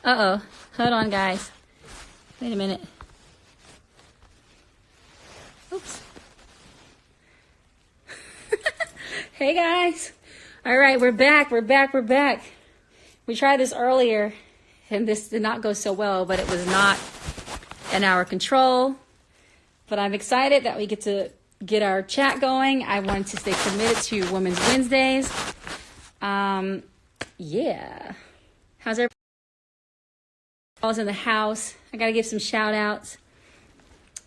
Uh-oh. Hold on, guys. Wait a minute. Oops. Hey, guys. All right, we're back. We're back. We tried this earlier, and this did not go so well, but it was not in our control. But I'm excited that we get to get our chat going. I wanted to stay committed to Women's Wednesdays. Yeah. How's everybody? All's in the house. I got to give some shout outs.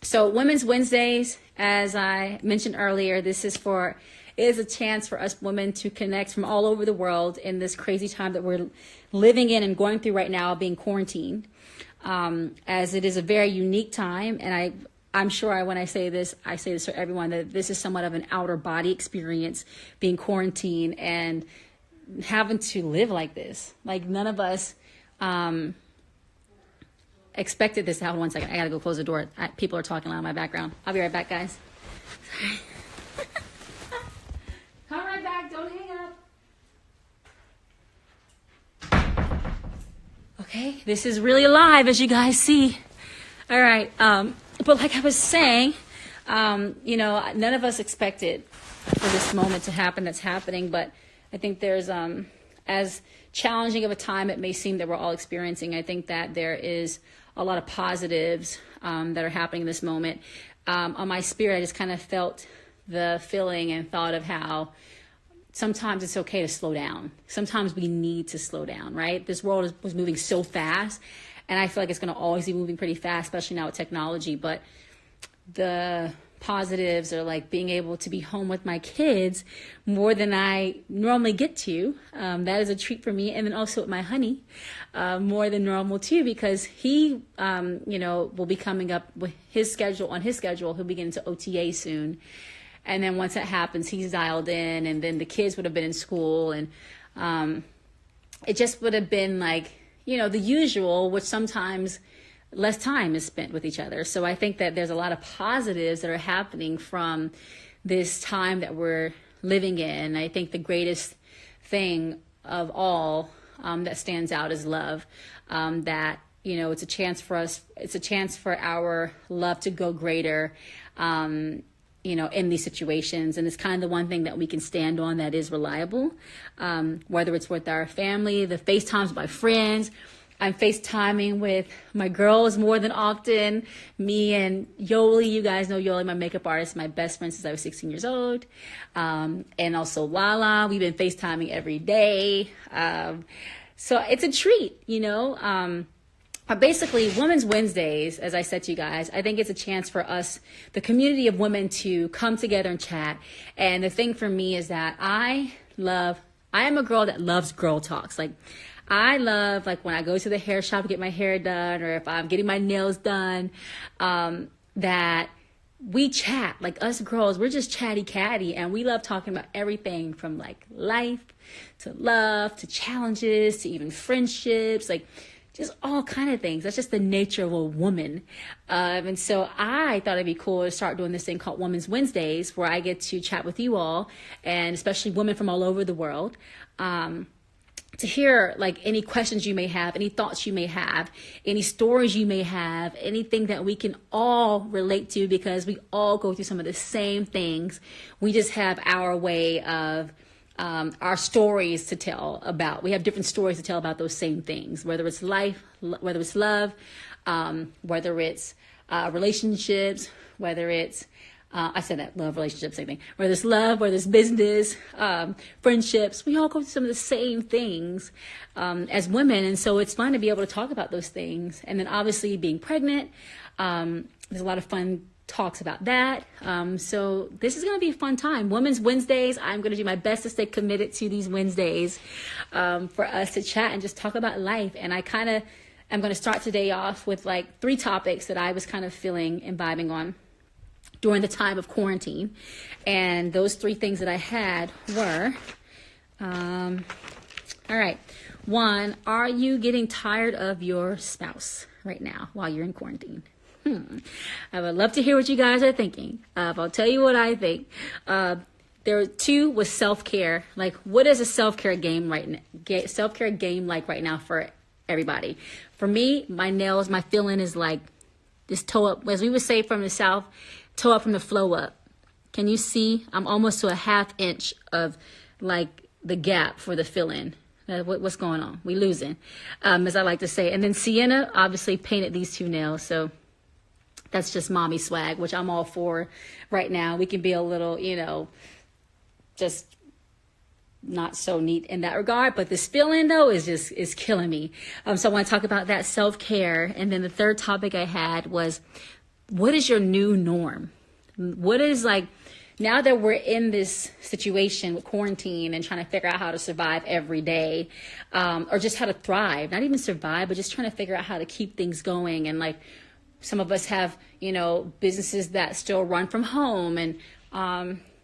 So Women's Wednesdays, as I mentioned earlier, this is a chance for us women to connect from all over the world in this crazy time that we're living in and going through right now, being quarantined. As it is a very unique time, and I'm sure when I say this for everyone, that this is somewhat of an outer body experience, being quarantined and having to live like this. Like none of us expected this to happen. 1 second, I gotta go close the door. People are talking loud in my background. I'll be right back, guys. Come right back, don't hang up. Okay, this is really live, as you guys see. All right, but like I was saying, none of us expected for this moment to happen that's happening, but I think there's, as challenging of a time it may seem that we're all experiencing, I think that there is a lot of positives that are happening in this moment. On my spirit, I just kind of felt the feeling and thought of how sometimes it's okay to slow down. Sometimes we need to slow down, right? This world was moving so fast, and I feel like it's going to always be moving pretty fast, especially now with technology. But the positives are like being able to be home with my kids more than I normally get to. That is a treat for me. And then also with my honey, more than normal too, because he, will be coming up with his schedule. On his schedule, he'll be getting to OTA soon. And then once that happens, he's dialed in, and then the kids would have been in school, and it just would have been like, the usual, which sometimes less time is spent with each other. So I think that there's a lot of positives that are happening from this time that we're living in. I think the greatest thing of all that stands out is love. That, it's a chance for us, it's a chance for our love to go greater, in these situations. And it's kind of the one thing that we can stand on that is reliable, whether it's with our family, the FaceTimes with my friends. I'm FaceTiming with my girls more than often. Me and Yoli, you guys know Yoli, my makeup artist, my best friend since I was 16 years old. And also Lala, we've been FaceTiming every day. So it's a treat, Basically, Women's Wednesdays, as I said to you guys, I think it's a chance for us, the community of women, to come together and chat. And the thing for me is that I am a girl that loves girl talks. Like, I love, like, when I go to the hair shop to get my hair done, or if I'm getting my nails done, that we chat. Like, us girls, we're just chatty catty, and we love talking about everything from, like, life to love to challenges to even friendships, like, just all kind of things. That's just the nature of a woman. And so I thought it'd be cool to start doing this thing called Women's Wednesdays, where I get to chat with you all, and especially women from all over the world, to hear like any questions you may have, any thoughts you may have, any stories you may have, anything that we can all relate to, because we all go through some of the same things. We just have our way of our stories to tell about. We have different stories to tell about those same things, whether it's life, whether it's love, whether it's relationships, whether it's I said that, love, relationships, same thing. Whether it's love, whether it's business, friendships, we all go through some of the same things as women. And so it's fun to be able to talk about those things. And then obviously being pregnant, there's a lot of fun talks about that. So this is going to be a fun time. Women's Wednesdays, I'm going to do my best to stay committed to these Wednesdays for us to chat and just talk about life. And I kind of am going to start today off with like 3 topics that I was kind of feeling and vibing on during the time of quarantine. And those 3 things that I had were, all right. 1, are you getting tired of your spouse right now while you're in quarantine? I would love to hear what you guys are thinking. I'll tell you what I think. There were 2 was self-care. Like, what is a self-care game like right now for everybody. For me, my nails, my feeling is like this toe up, as we would say from the South, toe up from the flow up. Can you see? I'm almost to a 1/2 inch of like the gap for the fill-in. What's going on? We losing, as I like to say. And then Sienna obviously painted these 2 nails. So that's just mommy swag, which I'm all for right now. We can be a little, just not so neat in that regard, but this feeling though is killing me. So I want to talk about that self-care. And then the third topic I had was, what is your new norm? What is like, now that we're in this situation with quarantine and trying to figure out how to survive every day, or just how to thrive, not even survive, but just trying to figure out how to keep things going. And like, some of us have, businesses that still run from home, and,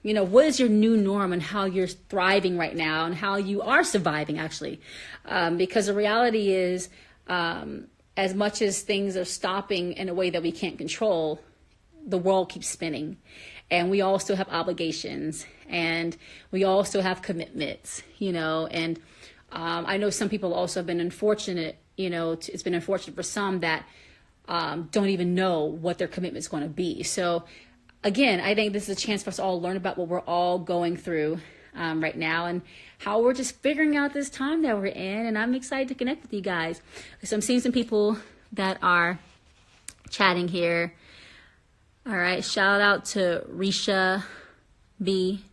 what is your new norm and how you're thriving right now and how you are surviving, actually? Because the reality is, as much as things are stopping in a way that we can't control, the world keeps spinning, and we all still have obligations, and we all still have commitments, and I know some people also have been unfortunate, it's been unfortunate for some that don't even know what their commitment is going to be. So again, I think this is a chance for us all to learn about what we're all going through right now, and how we're just figuring out this time that we're in. And I'm excited to connect with you guys. So I'm seeing some people that are chatting here. All right. Shout out to Risha B.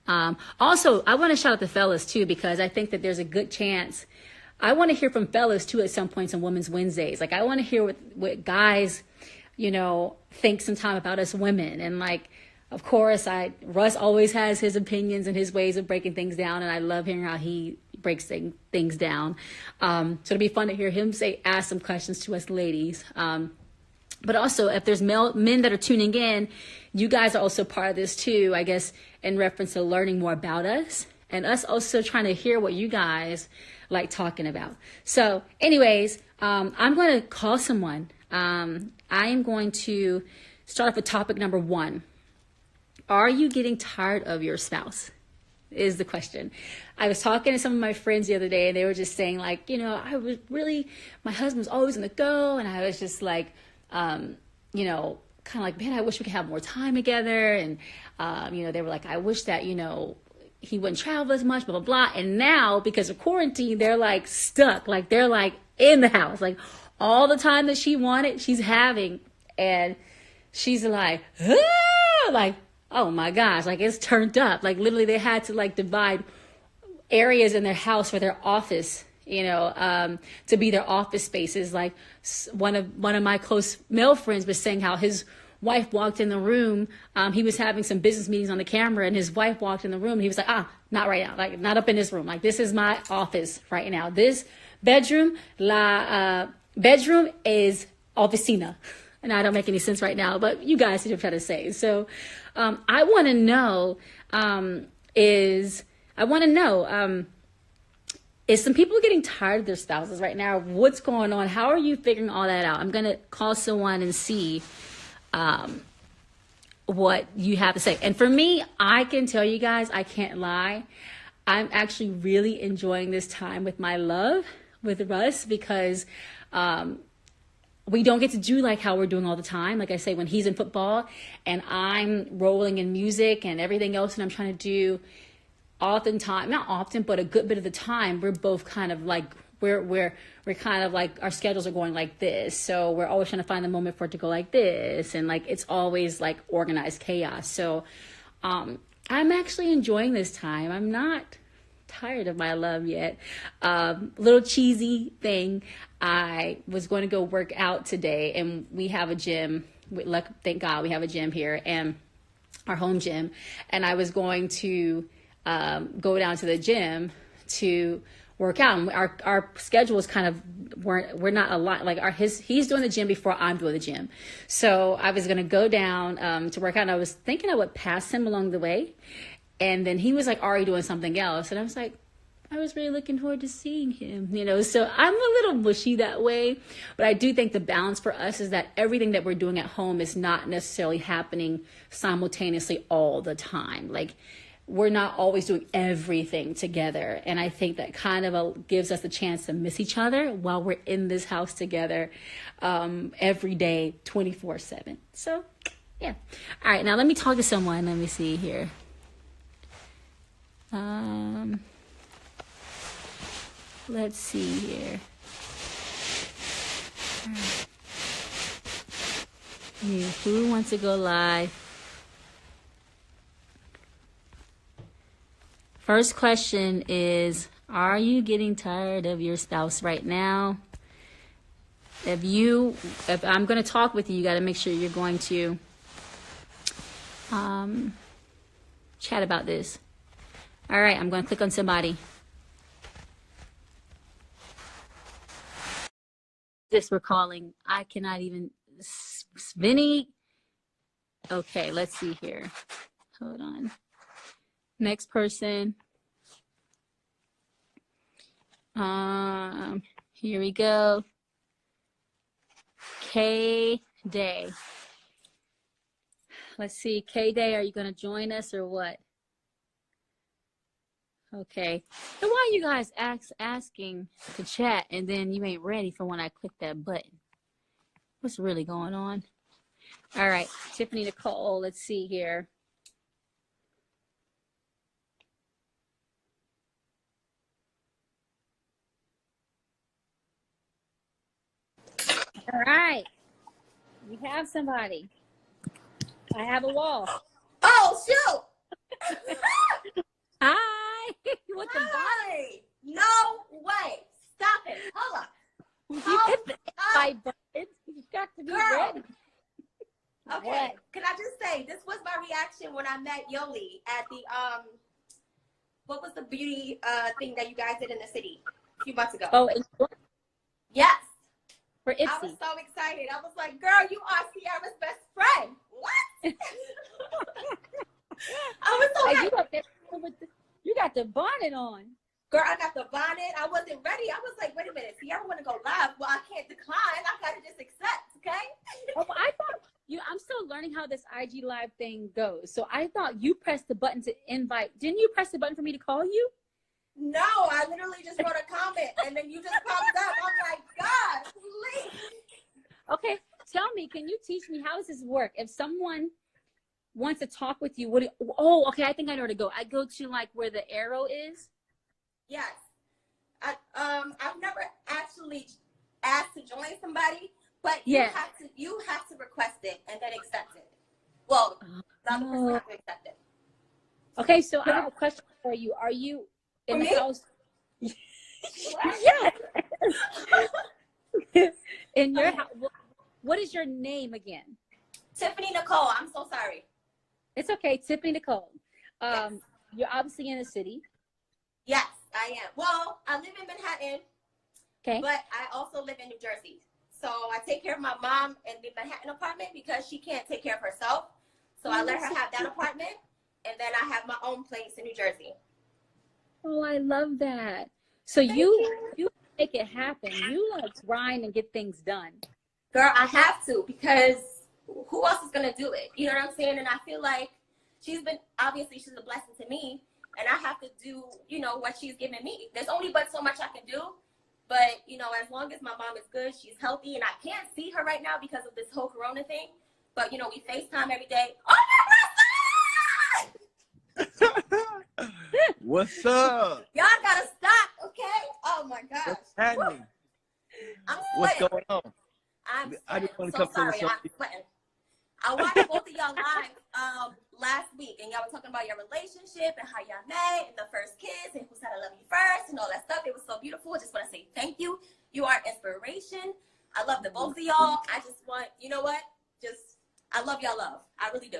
Also, I want to shout out the fellas too, because I think that there's a good chance. I want to hear from fellas too at some points on Women's Wednesdays. Like, I want to hear what guys, think sometime about us women. And like, of course, Russ always has his opinions and his ways of breaking things down, and I love hearing how he breaks things down. So it'll be fun to hear him ask some questions to us ladies. But also, if there's men that are tuning in, you guys are also part of this too, I guess, in reference to learning more about us, and us also trying to hear what you guys like talking about. So anyways, I'm going to call someone. I am going to start off with topic number 1. Are you getting tired of your spouse? Is the question. I was talking to some of my friends the other day, and they were just saying like, I was really, my husband was always on the go, and I was just like, kind of like, man, I wish we could have more time together. And, they were like, I wish that, he wouldn't travel as much, blah, blah, blah. And now, because of quarantine, they're like stuck. Like, they're like in the house, like all the time that she wanted, she's having. And she's like, like, oh my gosh, like it's turned up. Like literally they had to like divide areas in their house for their office, to be their office spaces. Like one of my close male friends was saying how his wife walked in the room. He was having some business meetings on the camera, and his wife walked in the room, and he was like, not right now, like not up in this room. Like, this is my office right now. This bedroom, bedroom is oficina. And I don't make any sense right now, but you guys see what I'm trying to say. So, I want to know, is some people getting tired of their spouses right now? What's going on? How are you figuring all that out? I'm going to call someone and see what you have to say. And for me, I can tell you guys, I can't lie, I'm actually really enjoying this time with my love, with Russ, because we don't get to do like how we're doing all the time. Like I say, when he's in football and I'm rolling in music and everything else, and I'm trying to do oftentimes, not often, but a good bit of the time, we're both kind of like, we're kind of like, our schedules are going like this. So we're always trying to find the moment for it to go like this. And like, it's always like organized chaos. So I'm actually enjoying this time. I'm not tired of my love yet. Little cheesy thing. I was going to go work out today, and we have a gym. Thank God we have a gym here, and our home gym. And I was going to go down to the gym to work out. And our schedules kind of we're not a lot like he's doing the gym before I'm doing the gym. So I was going to go down to work out, and I was thinking I would pass him along the way. And then he was like already doing something else. And I was like, I was really looking forward to seeing him, so I'm a little mushy that way. But I do think the balance for us is that everything that we're doing at home is not necessarily happening simultaneously all the time. Like, we're not always doing everything together. And I think that kind of gives us a chance to miss each other while we're in this house together every day, 24/7. So, yeah. All right, now let me talk to someone. Let me see here. Let's see here. Yeah, who wants to go live? First question is, are you getting tired of your spouse right now? If I'm going to talk with you, you got to make sure you're going to chat about this. All right, I'm going to click on somebody. This we're calling, I cannot even, Vinny. Okay, let's see here. Hold on. Next person. Here we go. K Day. Let's see, K Day, are you going to join us or what? Okay. And why are you guys asking to chat and then you ain't ready for when I click that button? What's really going on? All right, Tiffany Nicole, let's see here. All right, we have somebody. I have a wall. Oh, shoot. Hi. What the Hi. No way. Stop it. Hold up. You hit the invite button. You got to be ready. Okay. What? Can I just say, this was my reaction when I met Yoli at the, what was the beauty thing that you guys did in the city a few months ago? Oh, yes. For Ipsy. I was so excited. I was like, girl, you are Ciara's best friend. What? I was so happy. You got the bonnet on. Girl, I got the bonnet. I wasn't ready. I was like, wait a minute. Ciara want to go live. Well, I can't decline. I got to just accept, okay? Oh, I thought I'm still learning how this IG live thing goes. So I thought you pressed the button to invite. Didn't you press the button for me to call you? No, I literally just wrote a comment and then you just popped up. I'm like, God, please. Okay, tell me, can you teach me, how does this work? If someone wants to talk with you, okay, I think I know where to go. I go to like where the arrow is. Yes. I've never actually asked to join somebody, but you have to request it and then accept it. Well, the other person has to accept it. Okay, so I have a question for you. Are you in the house? Yes. In your house. What is your name again? Tiffany Nicole. I'm so sorry. It's okay, Tiffany Nicole. Yes. You're obviously in the city. Yes, I am. Well, I live in Manhattan, okay, but I also live in New Jersey. So I take care of my mom in the Manhattan apartment because she can't take care of herself. So I let her have that apartment, and then I have my own place in New Jersey. Oh, I love that. So you make it happen. You like grind and get things done. Girl, I have to, because who else is gonna do it? You know what I'm saying? And I feel like she's a blessing to me, and I have to do, what she's given me. There's only but so much I can do, but as long as my mom is good, she's healthy, and I can't see her right now because of this whole Corona thing. But we FaceTime every day. Oh my God! What's up? Y'all gotta stop, okay? Oh my gosh. What's happening? I'm What's sweating. going on? I just want to come sorry. I'm sweating. I watched both of y'all live last week, and y'all were talking about your relationship and how y'all met and the first kiss and who said I love you first and all that stuff. It was so beautiful. I just want to say thank you. You are inspiration. I love the both of y'all. I just want, I love y'all love. I really do.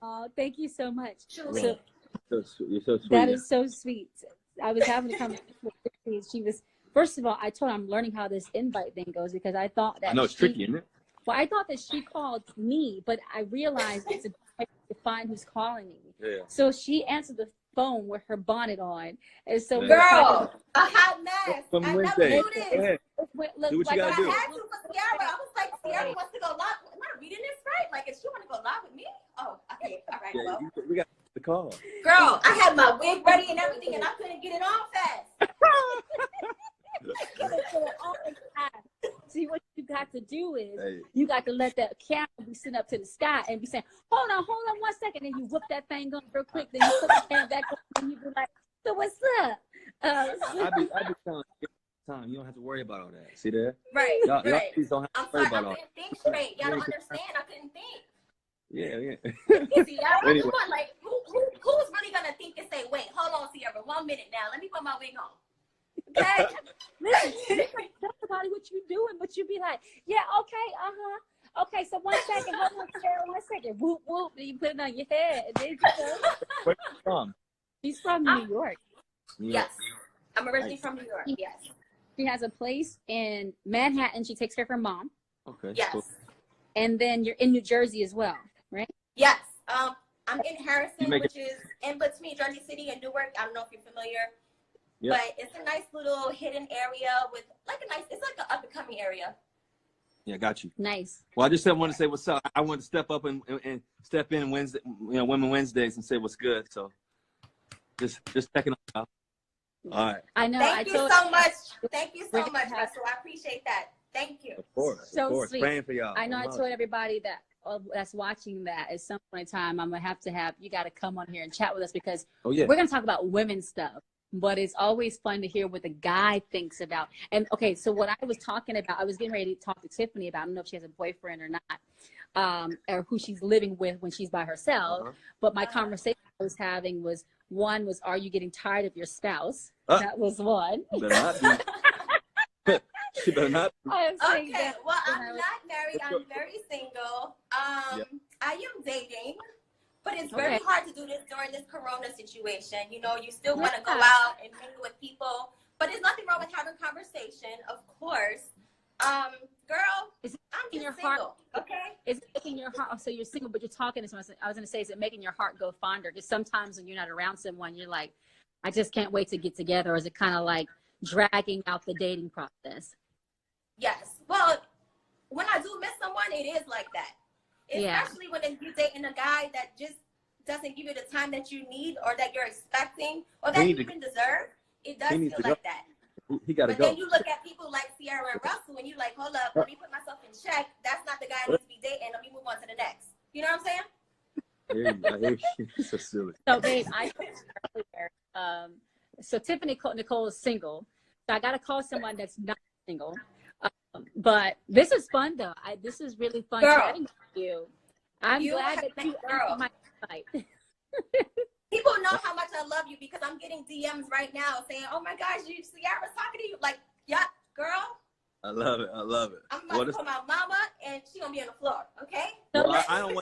Oh, thank you so much. Truly. You're so sweet. That is so sweet. I was having a conversation with her. She was, first of all, I told her I'm learning how this invite thing goes because I thought that I know it's tricky, isn't it? Well, I thought that she called me, but I realized it's a to find who's calling me. Yeah. So she answered the phone with her bonnet on, and so girl, a hot mess. From I Wednesday. never do this. Look, Do what you gotta I do. had to for Ciara. I was like, Ciara wants to go live. Am I reading this right? Like, if she want to go live with me? Oh, okay. All right, well. We got the call. Girl, Girl, I had my wig ready and everything, and I couldn't get it on fast. See, what you got to do is you got to let that camera be sent up to the sky and be saying, hold on 1 second. And you whip that thing on real quick. Then you put the camera back on and you be like, so what's up? I be telling you, time. You don't have to worry about all that. See that? Right, y'all right. please don't have to worry about all I couldn't think straight. Y'all don't understand. I couldn't think. Yeah. See, y'all really want, like, who's really going to think and say, wait, hold on, Ciara, 1 minute now. Let me put my wig on. Okay? Listen, tell somebody what you doing, but you be like, yeah, okay, okay, so 1 second, hold on, Ciara, 1 second, whoop, whoop, then you put it on your head, and then you go. Where you from? She's from New York. Yes. I'm originally from New York, yes. She has a place in Manhattan. She takes care of her mom. Okay. Yes. Cool. And then you're in New Jersey as well, right? Yes. I'm in Harrison, which is in between Jersey City and Newark. I don't know if you're familiar. Yep. But it's a nice little hidden area with it's like an up and coming area. Yeah, got you. Nice. Well, I just wanted to say what's up. I wanted to step up and step in Wednesday, Women Wednesdays and say what's good. So just checking out. All right. I know. Thank you so much. Thank you so much, Russell. I appreciate that. Thank you. Of course. So of course. sweet. Praying for y'all. I know I told everybody that that's watching that at some point in time, I'm going to have you got to come on here and chat with us because we're going to talk about women's stuff. But it's always fun to hear what the guy thinks about. And okay, so what I was talking about, I was getting ready to talk to Tiffany about, I don't know if she has a boyfriend or not, or who she's living with when she's by herself. But my conversation I was having was, one was, are you getting tired of your spouse? That was one. Better not be. She better not be. Okay, well, I'm not married. I'm very single. I am dating. But it's very hard to do this during this corona situation. You know, you still want to go out and mingle with people. But there's nothing wrong with having conversation, of course. Girl, I'm just single, okay? Is it making your heart, so you're single, but you're talking to someone. I was going to say, is it making your heart go fonder? Because sometimes when you're not around someone, you're like, I just can't wait to get together. Or is it kind of like dragging out the dating process? Yes. Well, when I do miss someone, it is like that. Especially when you're dating a guy that just doesn't give you the time that you need or that you're expecting or that you even deserve. It does feel like that. He got to go. But then you look at people like Ciara and Russell and you're like, hold up, let me put myself in check. That's not the guy I need to be dating. Let me move on to the next. You know what I'm saying? I hear you. So silly. So, babe, I told you earlier. So Tiffany Nicole is single. So I got to call someone that's not single. But this is fun, though. This is really fun chatting with you. I'm glad that you answered my invite. People know how much I love you because I'm getting DMs right now saying, oh my gosh, Ciara's talking to you. Like, yeah, girl. I love it. I love it. I'm about to call my mama and she's going to be on the floor, okay? Well, I don't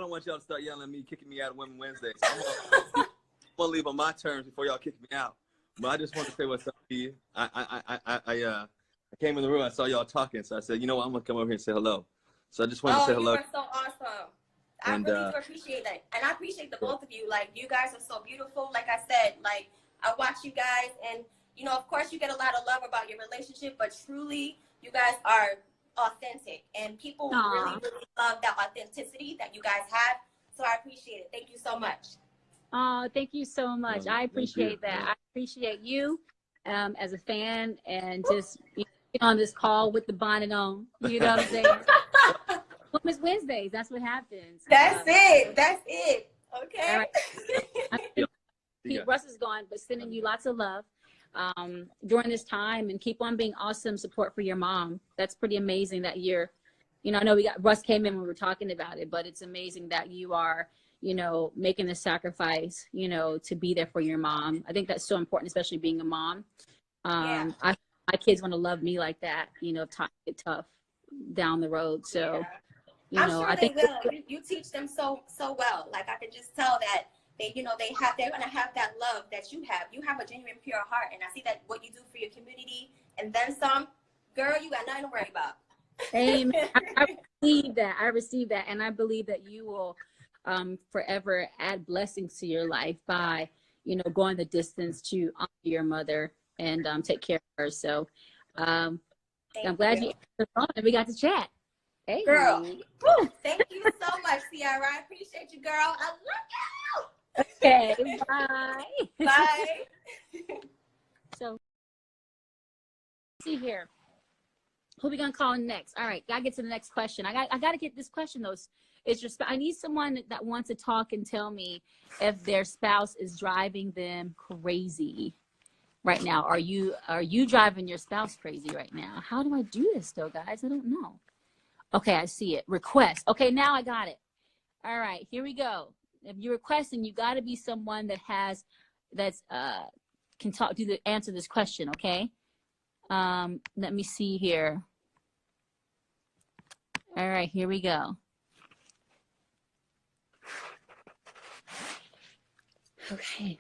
want y'all to start yelling at me, kicking me out of Women Wednesdays. I'm going to leave on my terms before y'all kick me out. But I just want to say what's up to you. I came in the room, I saw y'all talking, so I said, you know what, I'm going to come over here and say hello. So I just wanted to say hello. You are so awesome. I really do appreciate that. And I appreciate the both of you. Like, you guys are so beautiful. Like I said, like, I watch you guys, and, you know, of course, you get a lot of love about your relationship, but truly, you guys are authentic. And people really, really love that authenticity that you guys have. So I appreciate it. Thank you so much. Oh, thank you so much. I appreciate that. I appreciate you as a fan and just on this call with the bonnet on. You know what I'm saying? Women's Wednesdays. That's what happens. That's it. That's it. Okay. Russ is gone, but sending you lots of love during this time and keep on being awesome support for your mom. That's pretty amazing that you're, I know Russ came in when we were talking about it, but it's amazing that you are, making the sacrifice, to be there for your mom. I think that's so important, especially being a mom. My kids want to love me like that, if times get tough down the road. So, I'm sure I think they will. You teach them so well. Like, I can just tell that they're going to have that love that you have. You have a genuine, pure heart. And I see that what you do for your community and then some, girl, you got nothing to worry about. Amen. I receive that. And I believe that you will forever add blessings to your life by, going the distance to honor your mother and take care of her. So I'm glad you answered the phone and we got to chat. Hey, girl. Woo, thank you so much, Ciara. I appreciate you, girl. I love you. Okay, bye. Bye. So, see here. Who we gonna call next? All right, gotta get to the next question. I gotta get this question though. Is your I need someone that wants to talk and tell me if their spouse is driving them crazy right now. Are you driving your spouse crazy right now? How do I do this though, guys? I don't know. Okay, I see it. Request. Okay, now I got it. All right, here we go. If you're requesting, you got to be someone that can talk answer this question. Okay. Let me see here. All right, here we go. Okay.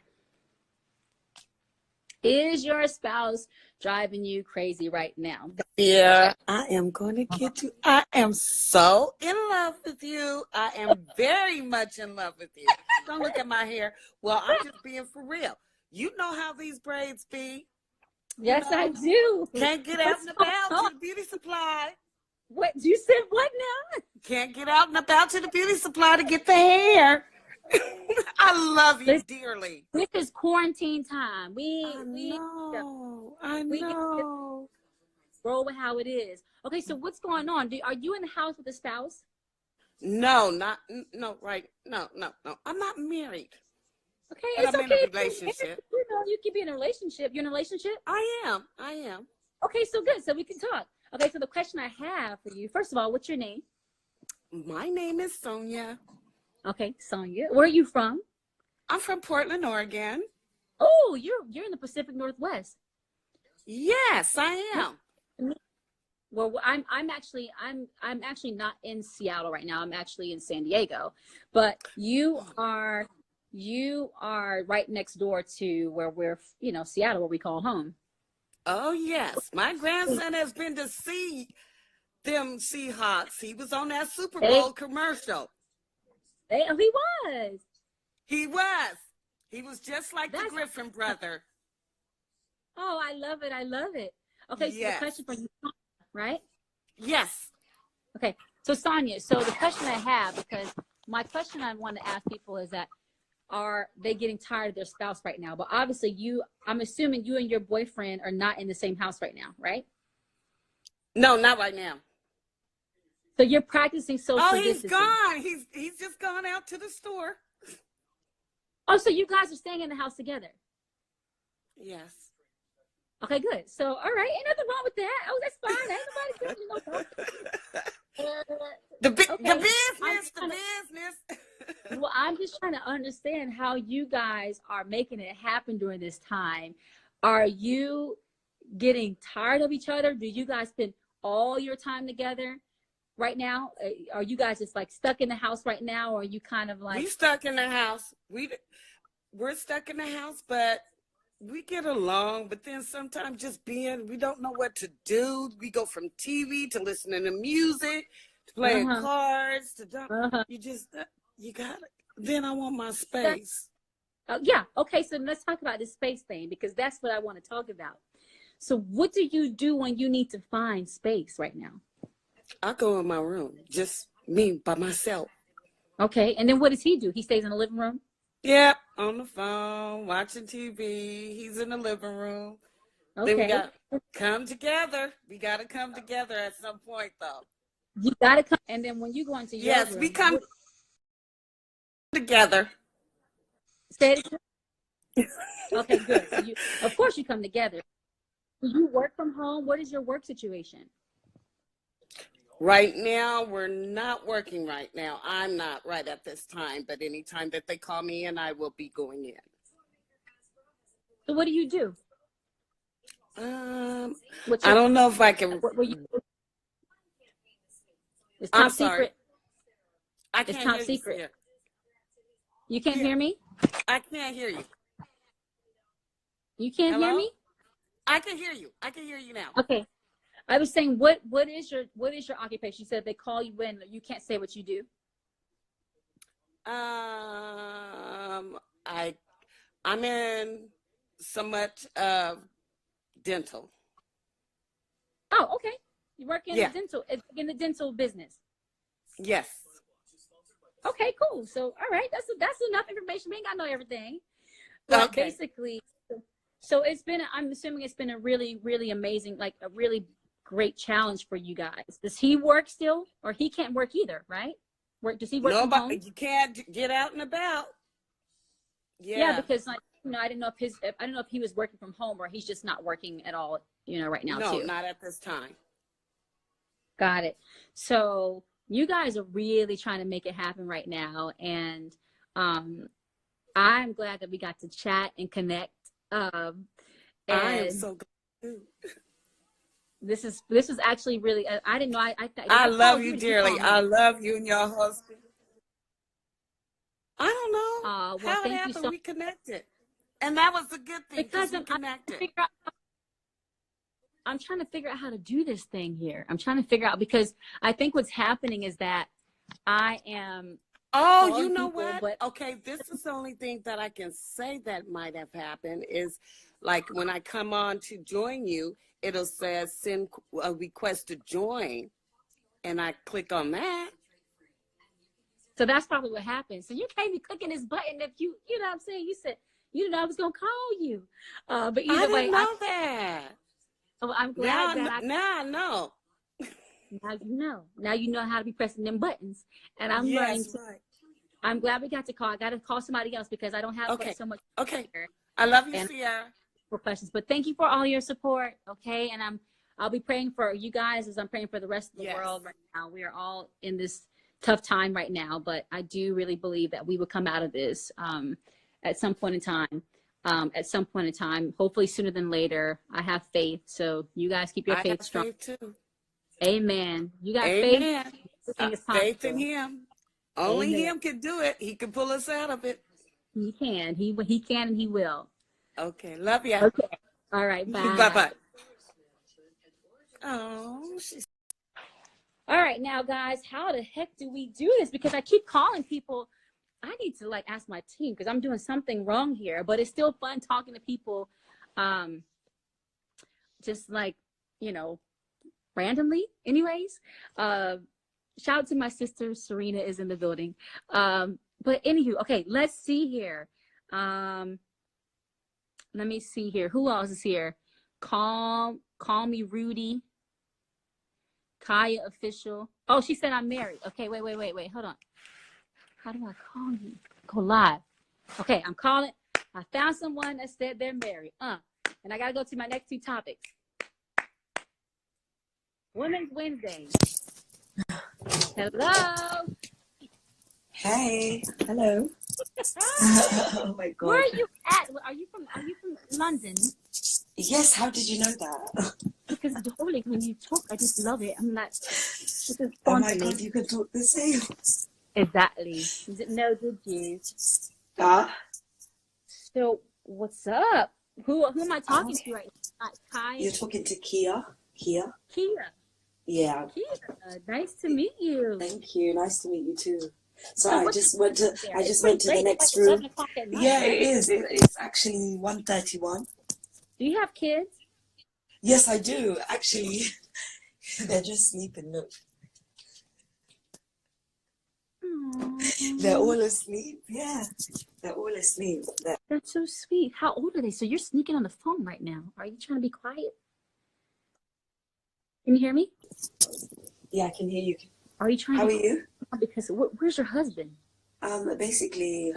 Is your spouse driving you crazy right now? Yeah, I am going to get you. I am so in love with you. I am very much in love with you. Don't look at my hair. Well, I'm just being for real. You know how these braids be. Yes, I do. Can't get out and about to the beauty supply. What you said? What now? Can't get out and about to the beauty supply to get the hair. I love you dearly. This is quarantine time. I know. Roll with how it is. Okay, so what's going on? Are you in the house with a spouse? No. I'm not married. Okay, but it's I'm okay. in a relationship. You can be in a relationship. You're in a relationship? I am. Okay, so good. So we can talk. Okay, so the question I have for you, first of all, what's your name? My name is Sonia. Okay, Sonia. Where are you from? I'm from Portland, Oregon. Oh, you're in the Pacific Northwest. Yes, I am. Well, I'm actually not in Seattle right now. I'm actually in San Diego, but you are right next door to where we're, Seattle, where we call home. Oh yes, my grandson has been to see them Seahawks. He was on that Super Bowl commercial. He was. He was just like the Griffin brother. Oh, I love it. Okay, so the question for you, right? Yes. Okay, so Sonia, so the question I have, because my question I want to ask people is that, are they getting tired of their spouse right now? But obviously I'm assuming you and your boyfriend are not in the same house right now, right? No, not right now. So you're practicing social distancing. Gone. He's just gone out to the store. Oh, so you guys are staying in the house together? Yes. Okay, good. So, all right, ain't nothing wrong with that. Oh, that's fine. Ain't nobody the business. Well, I'm just trying to understand how you guys are making it happen during this time. Are you getting tired of each other? Do you guys spend all your time together right now? Are you guys just like stuck in the house right now, or are you kind of like... We stuck in the house. We're stuck in the house, but we get along. But then sometimes we don't know what to do. We go from TV to listening to music to playing cards to then I want my space. Yeah. Okay. So let's talk about this space thing, because that's what I want to talk about. So what do you do when you need to find space right now? I go in my room, just me by myself. Okay. And then what does he do? He stays in the living room? Yep. On the phone, watching TV. He's in the living room. Okay. Then we got to come together. We got to come together at some point, though. You got to come. And then when you go into your room, we come together. Say it. Okay, good. So of course you come together. Do you work from home? What is your work situation? Right now, we're not working right now. I'm not right at this time, but anytime that they call me in, I will be going in. So what do you do? I don't know if I can. It's top I'm sorry. secret. I can't it's top hear secret. You. You can't hear me? I can't hear you. You can't hear me? I can hear you. I can hear you now. Okay. I was saying, what is your occupation? You said they call you in, you can't say what you do. I'm in somewhat dental. Oh, okay. You work in the dental business. Yes. Okay, cool. So, all right, that's enough information. We ain't got to know everything, but Okay. basically, so it's been. I'm assuming it's been a really, really amazing, like a really great challenge for you guys. Does he work still, or he can't work either? Right? Does he work from Nobody, home? you can't get out and about. Yeah, Yeah. because like I didn't know if I don't know if he was working from home or he's just not working at all. Right now No, too. not at this time. Got it. So you guys are really trying to make it happen right now, and um, I'm glad that we got to chat and connect. I am And so glad too. this is actually really. I didn't know. I I love called you you. Did you dearly. call I me? love you and your husband. I don't know Well, how it thank you happened. so. We connected, and that was a good thing Because because we I'm trying to connected. figure out. I'm trying to figure out how to do this thing here. I'm trying to figure out because I think what's happening is that I am Oh, you calling know people, what? but Okay, this is the only thing that I can say that might have happened is like when I come on to join you, it'll say send a request to join, and I click on that. so that's probably what happened. So you can't be clicking this button if you know what I'm saying. You said you didn't know I was gonna call you, but I either way, didn't know that. I'm glad that Now I know. now you know. Now you know how to be pressing them buttons, and I'm learning Yes, to. right. I'm glad we got to call. I got to call somebody else because I don't have Okay. so much Okay. here I love you, and Ciara. for questions. But thank you for all your support. Okay, and I'll be praying for you guys as I'm praying for the rest of the Yes. world right now. We are all in this tough time right now, but I do really believe that we will come out of this at some point in time. At some point in time, hopefully sooner than later. I have faith, so you guys keep your I faith got strong. faith too. Amen. You got faith. Amen. Everything is Faith in possible. him. Only Amen. him can do it. He can pull us out of it. He can. He can and he will. Okay. Love ya. Okay. All right. Bye Bye. bye. Oh, she's All right. Now, guys, how the heck do we do this? Because I keep calling people. I need to like ask my team because I'm doing something wrong here. But it's still fun talking to people, just like randomly. Anyways, shout out to my sister Serena is in the building. But anywho, okay, let's see here. Let me see here. Who else is here? Call me Rudy. Kaya official. Oh, she said I'm married. Okay, wait. Hold on. How do I call you? Go live. Okay, I'm calling. I found someone that said they're married. And I gotta go to my next two topics. Women's Wednesday. Hello. Hey, hello. Hi. Oh my Where God. are you at? Are you from London? Yes, how did you know that? Because holy, when you talk, I just love it. I'm like, this is Oh fun my for God, me. you can talk the same. Exactly. No, did you? Ah, So what's up? Who am I oh, talking to right now? Kai, you're talking to Kia. Kia? Kia. Yeah, Nice to meet you. thank you. Nice to meet you too. So So I what's just went to there? I It's just pretty went to the late. It's like next 11 room. o'clock at night, Yeah, it right? is. It's actually 1:31. Do you have kids? Yes, I do. Actually, they're just sleeping. Look, they're Aww, all asleep. Yeah, they're all asleep. that's so sweet. How old are they? So you're sneaking on the phone right now. Are you trying to be quiet? Can you hear me? Yeah, I can hear you. Are you trying How to are be you? quiet? Because where's your husband? Basically,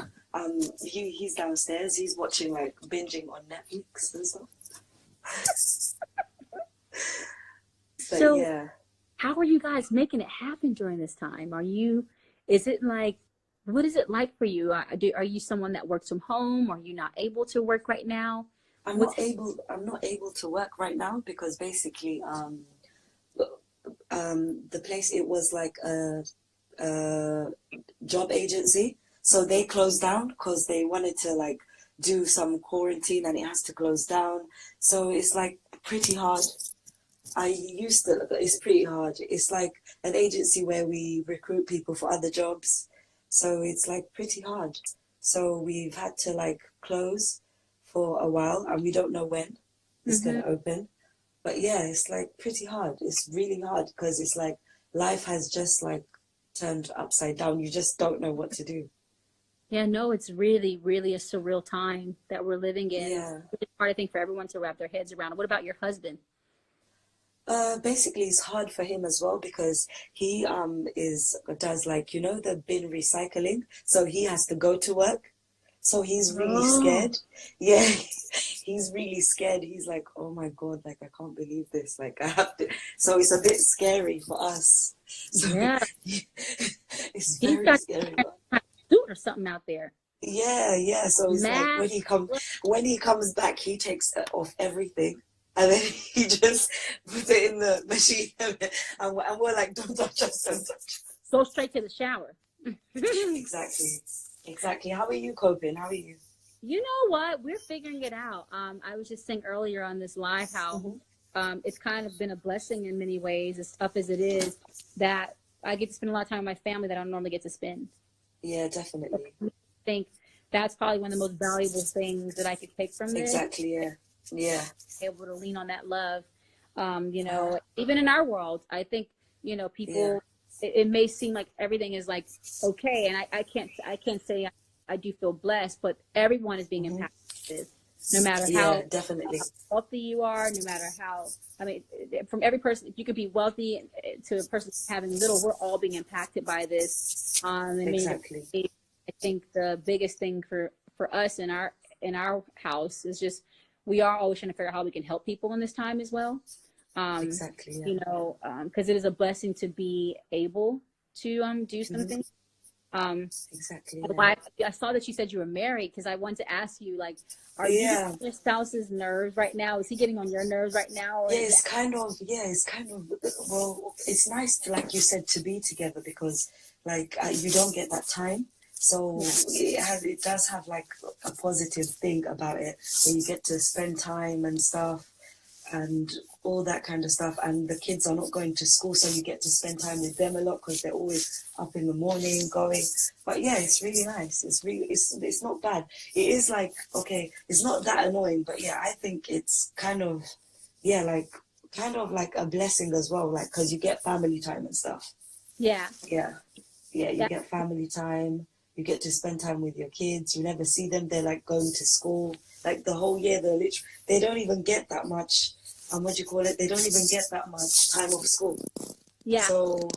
he's downstairs. He's watching like binging on Netflix and stuff. But So yeah, how are you guys making it happen during this time? Is it like, what is it like for you? Are you someone that works from home? Are you not able to work right now? I'm not able to work right now because basically, the place, it was like a job agency, so they closed down because they wanted to like do some quarantine and it has to close down. So it's like pretty hard. It's pretty hard. It's like an agency where we recruit people for other jobs. So it's like pretty hard. So we've had to like close for a while and we don't know when it's going to open. But yeah, it's like pretty hard. It's really hard because it's like life has just like turned upside down. You just don't know what to do. Yeah, no, it's really, really a surreal time that we're living in. Yeah. It's really hard, I think, for everyone to wrap their heads around. What about your husband? Basically, it's hard for him as well because he does, like, you know, the bin recycling. So he has to go to work. So he's really Oh, scared. Yeah, he's really scared. He's like, oh my God, like, I can't believe this. Like, I have to. So it's a bit scary for us. So yeah. it's He's very got scary. a suit or something out there. Yeah, yeah. So it's like Mask. when he comes back, he takes off everything. And then he just puts it in the machine, and we're like, don't touch us, don't touch us. Go straight to the shower. Exactly, exactly. How are you coping? How are you? You know what? We're figuring it out. I was just saying earlier on this live how it's kind of been a blessing in many ways, as tough as it is, that I get to spend a lot of time with my family that I don't normally get to spend. Yeah, definitely. I think that's probably one of the most valuable things that I could take from this. Exactly. Yeah. Yeah. Able to lean on that love. You know, even in our world, I think, you know, people, it may seem like everything is like, okay. And I can't say I do feel blessed, but everyone is being impacted by this, no matter how definitely. wealthy you are, no matter how, I mean, from every person, you could be wealthy to a person having little, we're all being impacted by this. Exactly. I think the biggest thing for us in our house is just, we are always trying to figure out how we can help people in this time as well. Exactly. Yeah. You know, because it is a blessing to be able to do something. Exactly. I saw that you said you were married, because I wanted to ask you, like, are you getting on your spouse's nerves right now? Is he getting on your nerves right now? Or it's kind of, well, it's nice to, like you said, to be together because, like, you don't get that time. So it does have, like, a positive thing about it, where you get to spend time and stuff and all that kind of stuff. And the kids are not going to school, so you get to spend time with them a lot because they're always up in the morning going. But yeah, it's really nice. It's not bad. It is like, okay, it's not that annoying, but yeah, I think it's kind of like a blessing as well, like, because you get family time and stuff. You get family time. You get to spend time with your kids. You never see them. They're like going to school. Like the whole year, they don't even get that much. What do you call it? They don't even get that much time off school. Yeah. So,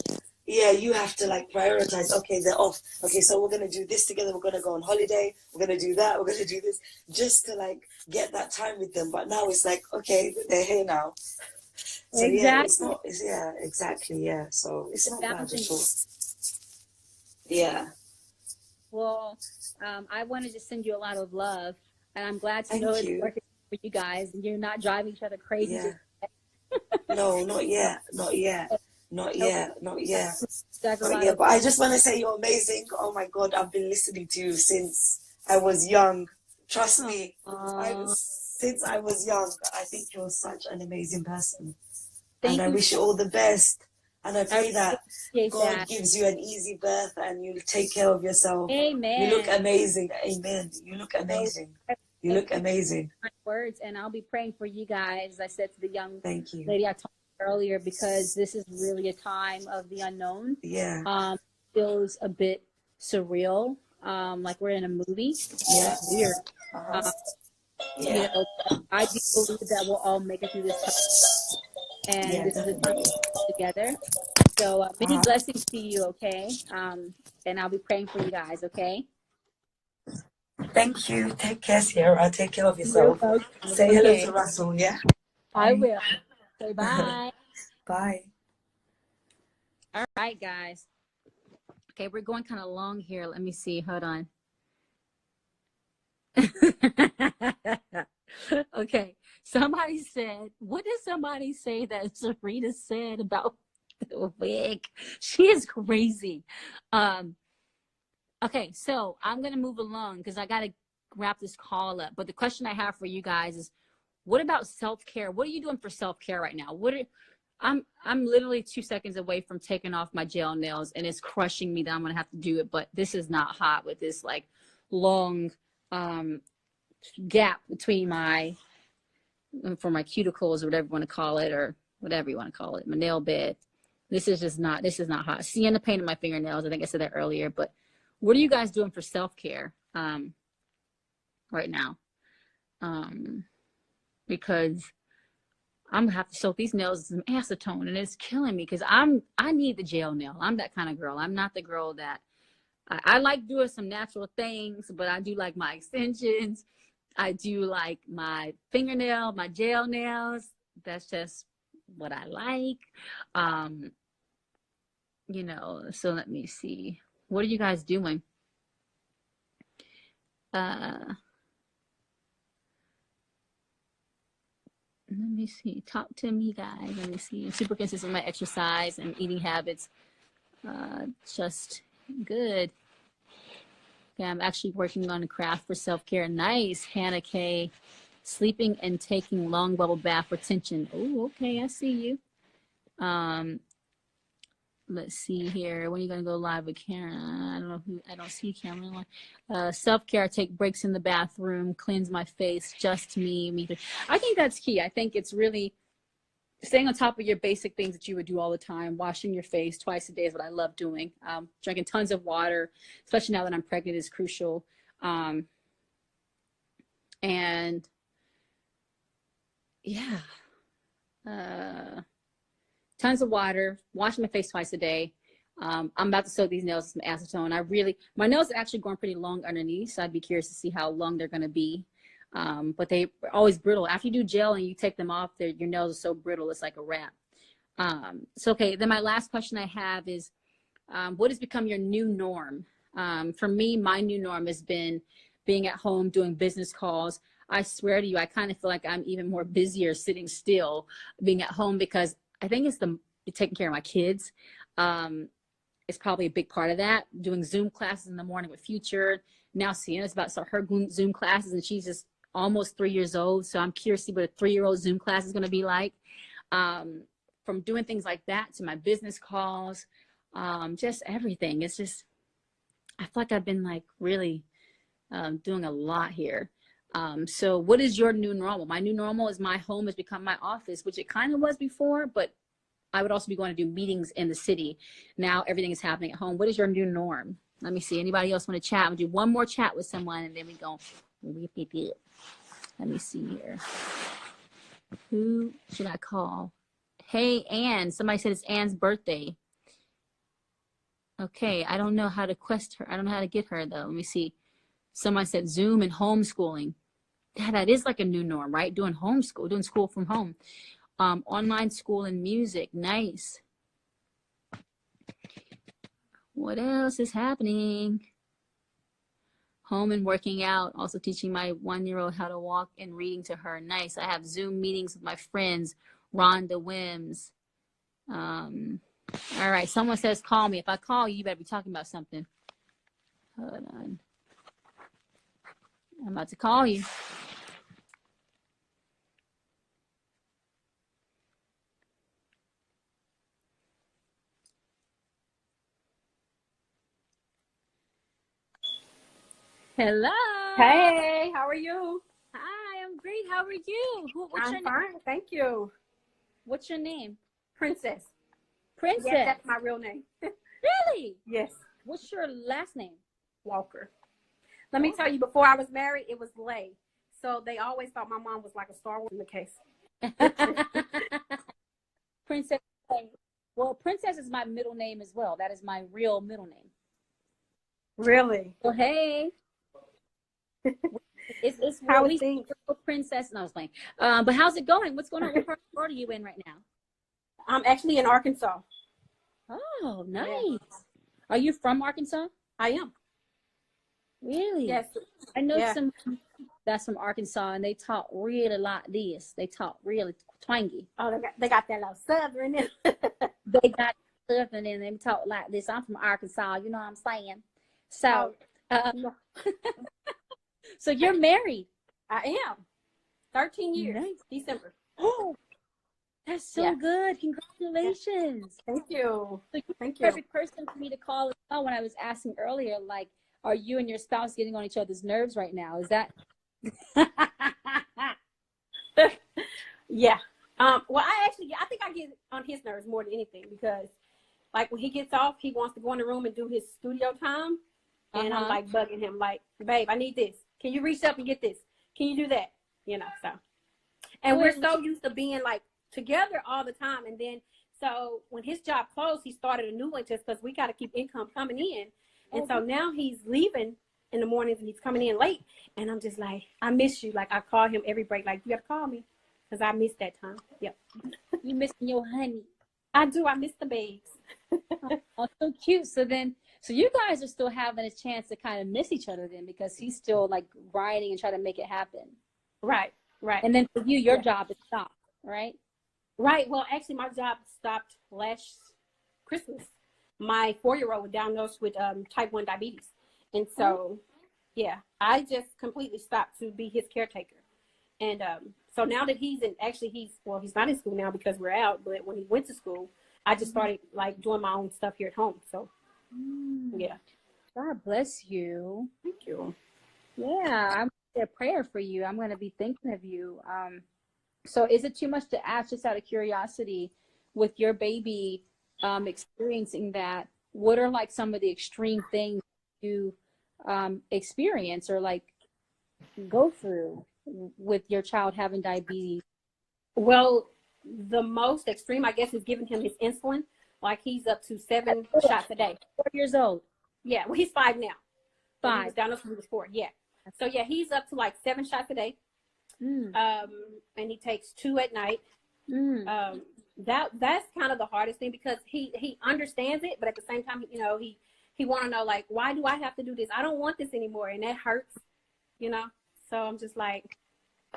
yeah, you have to, like, prioritize. Okay, they're off. Okay, so we're gonna do this together. We're gonna go on holiday. We're gonna do that. We're gonna do this, just to, like, get that time with them. But now it's like, okay, they're here now. So exactly. Exactly. Yeah. So it's not bad at all. Yeah. Well, I wanted to send you a lot of love, and I'm glad to know it's working for you guys, and you're not driving each other crazy. Yeah. No, not yet. Not yet. Not yet. But I just want to say you're amazing. Oh my God, I've been listening to you since I was young. Trust me. Since I was young, I think you're such an amazing person. And I wish you all the best. And I pray that God gives you an easy birth and you'll take care of yourself. Amen. You look amazing. Amen. You look amazing. You look amazing. My words, and I'll be praying for you guys, as I said to the young lady I talked to earlier, because this is really a time of the unknown. Yeah. Feels a bit surreal, like we're in a movie. Yeah. Weird. You know, I do believe that we'll all make it through this time, and this is a time together. So many blessings to you, okay? And I'll be praying for you guys, okay? Thank you. Take care, Ciara. Take care of yourself. Say hello to Russell, yeah? I will. Say bye. Bye. All right, guys. Okay, we're going kind of long here. Let me see. Hold on. Okay. Somebody said, what did somebody say that Serena said about the wig? She is crazy. Okay, so I'm going to move along because I got to wrap this call up. But the question I have for you guys is, what about self-care? What are you doing for self-care right now? I'm literally 2 seconds away from taking off my gel nails, and it's crushing me that I'm going to have to do it. But this is not hot with this, like, long gap between my cuticles, or whatever you want to call it, or whatever you want to call it, my nail bed. This is not hot. Sienna painted my fingernails. I think I said that earlier, but what are you guys doing for self-care right now? Because I'm gonna have to soak these nails with some acetone, and it's killing me because I need the gel nail. I'm that kind of girl. I'm not the girl that I like doing some natural things, but I do like my extensions. I do like my fingernail, my gel nails. That's just what I like. You know, so let me see. What are you guys doing? Let me see. Talk to me, guys. Let me see. I'm super consistent with my exercise and eating habits. Just good. Okay, I'm actually working on a craft for self-care. Nice, Hannah K. Sleeping and taking long bubble bath for tension. Oh, okay, I see you. Let's see here. When are you gonna go live with Karen? I don't see Cameron. Self-care, take breaks in the bathroom, cleanse my face, just me. I think that's key. I think it's really staying on top of your basic things that you would do all the time. Washing your face twice a day is what I love doing. Drinking tons of water, especially now that I'm pregnant, is crucial. And yeah, tons of water, washing my face twice a day. I'm about to soak these nails with some acetone. My nails are actually going pretty long underneath, so I'd be curious to see how long they're going to be. But they're always brittle. After you do gel and you take them off, your nails are so brittle, it's like a wrap. So, okay, then my last question I have is, what has become your new norm? For me, my new norm has been being at home, doing business calls. I swear to you, I kind of feel like I'm even more busier sitting still, being at home, because I think it's taking care of my kids. It's probably a big part of that. Doing Zoom classes in the morning with Future. Now Sienna's about to start her Zoom classes, and she's just almost 3 years old. So I'm curious to see what a 3-year-old Zoom class is going to be like. From doing things like that to my business calls, just everything. It's just, I feel like I've been like really doing a lot here. So what is your new normal? My new normal is my home has become my office, which it kind of was before, but I would also be going to do meetings in the city. Now everything is happening at home. What is your new norm? Let me see. Anybody else want to chat? We'll do one more chat with someone, and then we go. Let me see here. Who should I call? Hey, Ann. Somebody said it's Ann's birthday. Okay, I don't know how to quest her. I don't know how to get her, though. Let me see. Someone said Zoom and homeschooling. Yeah, that is like a new norm, right? Doing school from home. Online school and music. Nice. What else is happening? Home and working out. Also teaching my 1-year-old how to walk and reading to her. Nice. I have Zoom meetings with my friends. Rhonda Wims. All right. Someone says call me. If I call you, you better be talking about something. Hold on. I'm about to call you. Hello. Hey, how are you? Hi, I'm great. How are you? What's I'm your fine, name? thank you. What's your name? Princess. Princess. Yes, that's my real name. Really? Yes, What's your last name? Walker. Let me tell you, before I was married, it was Lay. So they always thought my mom was like a Star Wars in the case. Princess. Well, Princess is my middle name as well. That is my real middle name. Really? So hey. It's How really is things? Princess. No, I was playing. But how's it going? What's going on? What part of the world are you in right now? I'm actually in Arkansas. Oh, nice. Yeah. Are you from Arkansas? I am. Really? Yes. I know Yeah. some that's from Arkansas, and they talk really like this. They talk really twangy. Oh, they got that little southern in it. They got southern and they talk like this. I'm from Arkansas. You know what I'm saying? So, Oh. So you're married. I am. 13 years. Nice. December. Oh, that's so Yeah. good. Congratulations. Thank you. So you're Thank the you. perfect person for me to call as well when I was asking earlier, like, are you and your spouse getting on each other's nerves right now? Is that? Yeah. Well, I think I get on his nerves more than anything because, like, when he gets off, he wants to go in the room and do his studio time, and I'm like bugging him, like, babe, I need this. Can you reach up and get this? Can you do that? You know, so. And we're so used to being like together all the time, and then so when his job closed, he started a new one just because we got to keep income coming in, and so now he's leaving in the mornings and he's coming in late, and I'm just like, I miss you. Like I call him every break, like you got to call me. Because I miss that time. Yep. You miss your honey. I do. I miss the babes. Oh, so cute. So you guys are still having a chance to kind of miss each other then, because he's still like grinding and trying to make it happen. Right. And then for you, your job is stopped, right? Right. Well, actually, my job stopped last Christmas. My 4-year-old was diagnosed with type 1 diabetes. And so, yeah, I just completely stopped to be his caretaker. And so now that he's not in school now because we're out, but when he went to school, I just started like doing my own stuff here at home. So, yeah. God bless you. Thank you. Yeah, I'm a prayer for you. I'm going to be thinking of you. So is it too much to ask, just out of curiosity, with your baby experiencing that, what are like some of the extreme things you experience or like go through with your child having diabetes? Well, the most extreme, I guess, is giving him his insulin. Like he's up to 7 shots a day. 4 years old. Yeah, well, he's 5 now. 5. He was diagnosed when he was 4. Yeah. So yeah, he's up to like 7 shots a day. And he takes 2 at night. That's kind of the hardest thing because he understands it, but at the same time, you know, he want to know like, why do I have to do this? I don't want this anymore, and that hurts, you know. So I'm just like,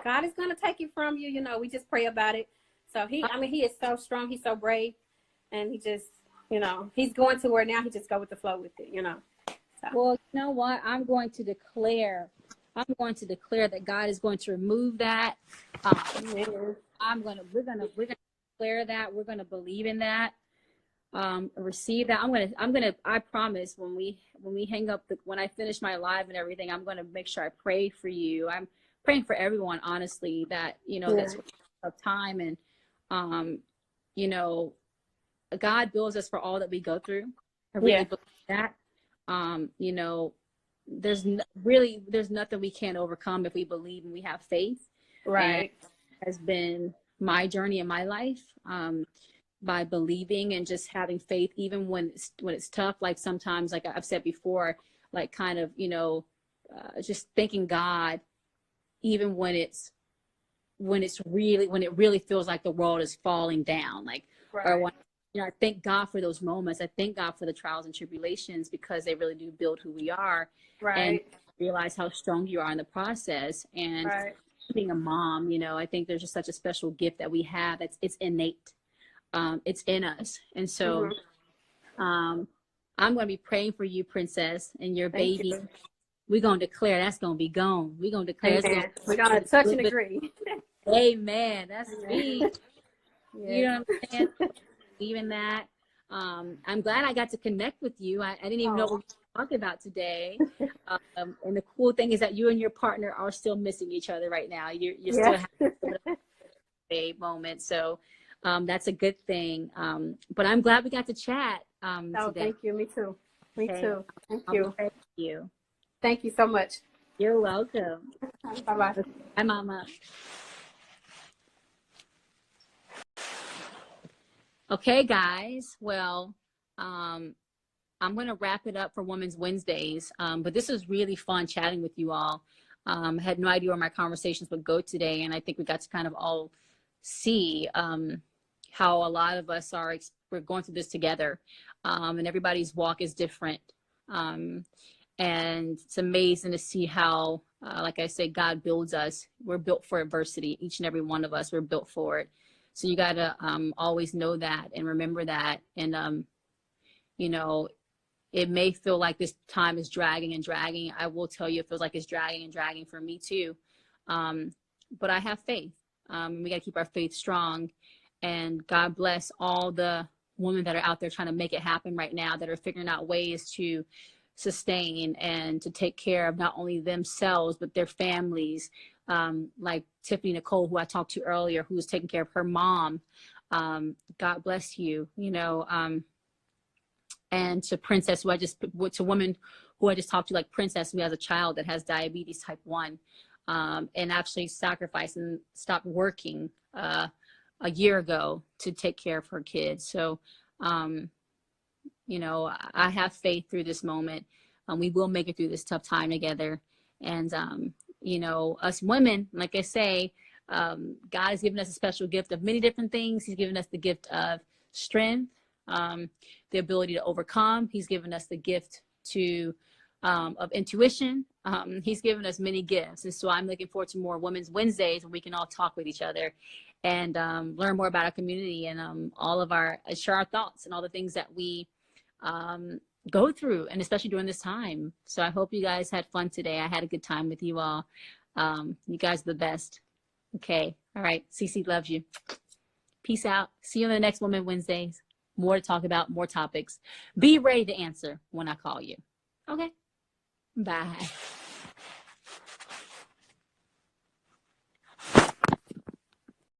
God is gonna take it from you, you know. We just pray about it. So he is so strong, he's so brave, and he just, you know, he's going to where now he just go with the flow with it, you know. So. Well, you know what? I'm going to declare that God is going to remove that. We're gonna declare that. We're gonna believe in that. Receive that. I promise when we hang up, when I finish my live and everything, I'm going to make sure I pray for you. I'm praying for everyone, honestly, that, you know, that's a time. And, you know, God builds us for all that we go through. I really believe that. You know, there's nothing we can't overcome if we believe and we have faith. Right. And has been my journey in my life. By believing and just having faith, even when it's tough. Like sometimes, like I've said before, like kind of, you know, just thanking God, even when it really feels like the world is falling down. Like, or when, you know, I thank God for those moments. I thank God for the trials and tribulations because they really do build who we are. Right. And realize how strong you are in the process. And being a mom, you know, I think there's just such a special gift that we have. It's innate. It's in us. And so I'm going to be praying for you, Princess, and your baby. We're going to declare that's going to be gone. We're going to declare we're going to touch and agree. Amen. That's me. You know what I'm saying? Even that. I'm glad I got to connect with you. I didn't even know what we were talking about today. And the cool thing is that you and your partner are still missing each other right now. You're still having a moment. So that's a good thing. But I'm glad we got to chat today. Thank you. Me too. Me too. Thank you. Thank you. Thank you so much. You're welcome. Bye-bye. Bye, Mama. Okay, guys. Well, I'm going to wrap it up for Women's Wednesdays. But this was really fun chatting with you all. I had no idea where my conversations would go today. And I think we got to kind of all see how a lot of us we're going through this together, and everybody's walk is different. And it's amazing to see how, like I say, God builds us. We're built for adversity. Each and every one of us, we're built for it. So you got to always know that and remember that. And, you know, it may feel like this time is dragging and dragging. I will tell you, it feels like it's dragging and dragging for me too. But I have faith. We got to keep our faith strong. And God bless all the women that are out there trying to make it happen right now, that are figuring out ways to sustain and to take care of not only themselves, but their families, like Tiffany Nicole, who I talked to earlier, who was taking care of her mom. God bless you, you know, and to Princess, to women who I just talked to, like Princess, who has a child that has diabetes type 1, and actually sacrificed and stopped working a year ago to take care of her kids. So, you know, I have faith through this moment. We will make it through this tough time together. And, you know, us women, like I say, God has given us a special gift of many different things. He's given us the gift of strength, the ability to overcome. He's given us the gift of intuition. He's given us many gifts. And so I'm looking forward to more Women's Wednesdays where we can all talk with each other and learn more about our community and all of share our thoughts and all the things that we go through, and especially during this time. So I hope you guys had fun today. I had a good time with you all. You guys are the best. Okay. All right. Cece loves you. Peace out. See you on the next Women Wednesdays. More to talk about, more topics. Be ready to answer when I call you. Okay. Bye.